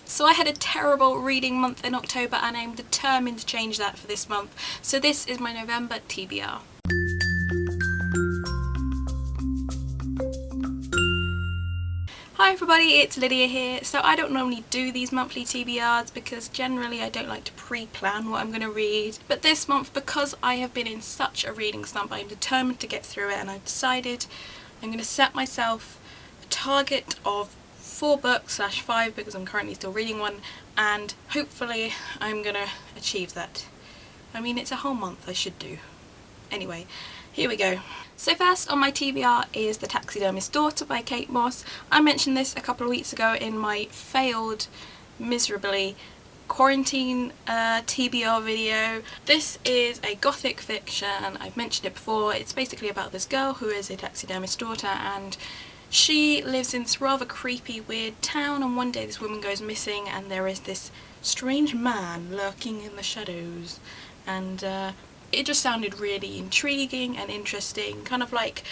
So I had a terrible reading month in October and I'm determined to change that for this month. So this is my November TBR. Hi everybody, it's Lydia here. So I don't normally do these monthly TBRs because generally I don't like to pre-plan what I'm going to read. But this month, because I have been in such a reading slump, I'm determined to get through it, and I've decided I'm going to set myself a target of 4 books / 5 because I'm currently still reading one, and hopefully I'm going to achieve that. I mean, it's a whole month, I should do. Anyway, here we go. So first on my TBR is The Taxidermist Daughter by Kate Moss. I mentioned this a couple of weeks ago in my failed, miserably quarantine TBR video. This is a gothic fiction. I've mentioned it before. It's basically about this girl who is a taxidermist daughter, and she lives in this rather creepy, weird town, and one day this woman goes missing and there is this strange man lurking in the shadows, and it just sounded really intriguing and interesting, kind of like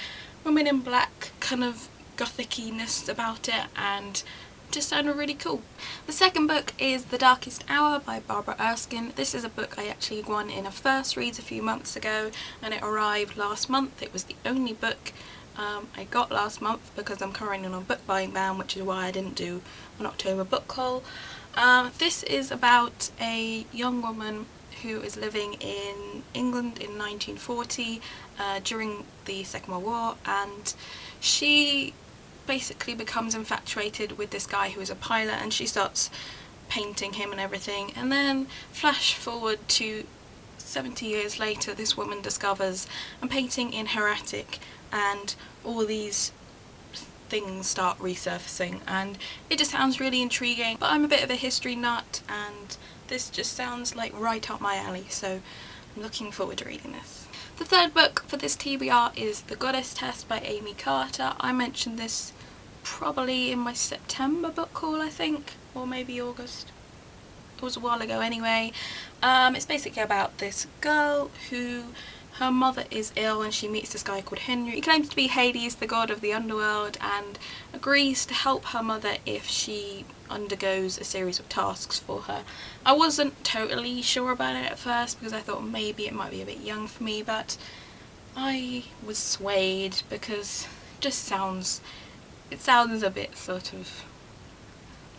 Women in Black kind of gothic-ness about it, and just sounded really cool. The second book is The Darkest Hour by Barbara Erskine. This is a book I actually won in a first reads a few months ago, and it arrived last month. It was the only book I got last month because I'm currently on a book buying ban, which is why I didn't do an October book haul. This is about a young woman who is living in England in 1940 during the Second World War, and she basically becomes infatuated with this guy who is a pilot, and she starts painting him and everything, and then flash forward to 70 years later, this woman discovers a painting in her attic and all these things start resurfacing, and it just sounds really intriguing. But I'm a bit of a history nut and this just sounds like right up my alley, so I'm looking forward to reading this. The third book for this TBR is The Goddess Test by Amy Carter. I mentioned this probably in my September book haul, I think, or maybe August. It was a while ago anyway. It's basically about this girl who, her mother is ill and she meets this guy called Henry. He claims to be Hades, the god of the underworld, and agrees to help her mother if she undergoes a series of tasks for her. I wasn't totally sure about it at first because I thought maybe it might be a bit young for me, but I was swayed because it just sounds a bit sort of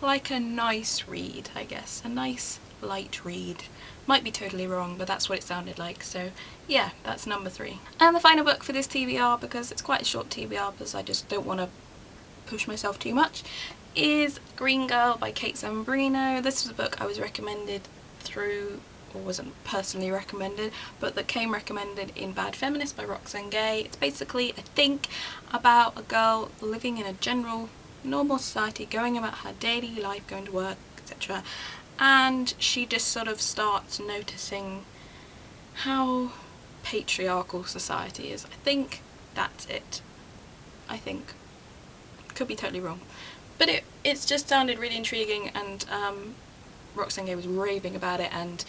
like a nice read, I guess. A nice light read. Might be totally wrong, but that's what it sounded like, so yeah, that's number 3. And the final book for this TBR, because it's quite a short TBR because I just don't want to push myself too much, is Green Girl by Kate Zambrino. This was a book I was recommended through, or wasn't personally recommended, but that came recommended in Bad Feminist by Roxane Gay. It's basically, I think, about a girl living in a general normal society, going about her daily life, going to work, etc. And she just sort of starts noticing how patriarchal society is. I think that's it. I think. Could be totally wrong. But it's just sounded really intriguing, and Roxane Gay was raving about it and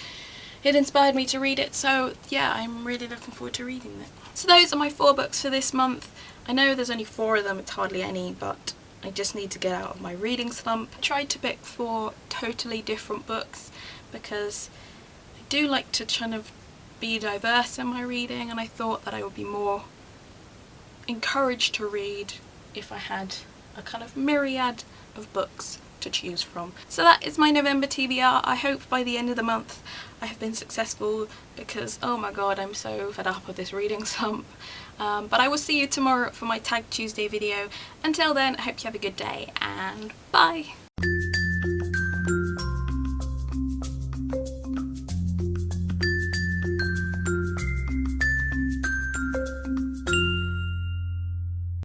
it inspired me to read it, so yeah, I'm really looking forward to reading it. So those are my 4 books for this month. I know there's only 4 of them, it's hardly any, but I just need to get out of my reading slump. I tried to pick 4 totally different books because I do like to kind of be diverse in my reading, and I thought that I would be more encouraged to read if I had a kind of myriad of books to choose from. So that is my November TBR. I hope by the end of the month I have been successful because, oh my god, I'm so fed up with this reading slump. But I will see you tomorrow for my Tag Tuesday video. Until then, I hope you have a good day, and bye!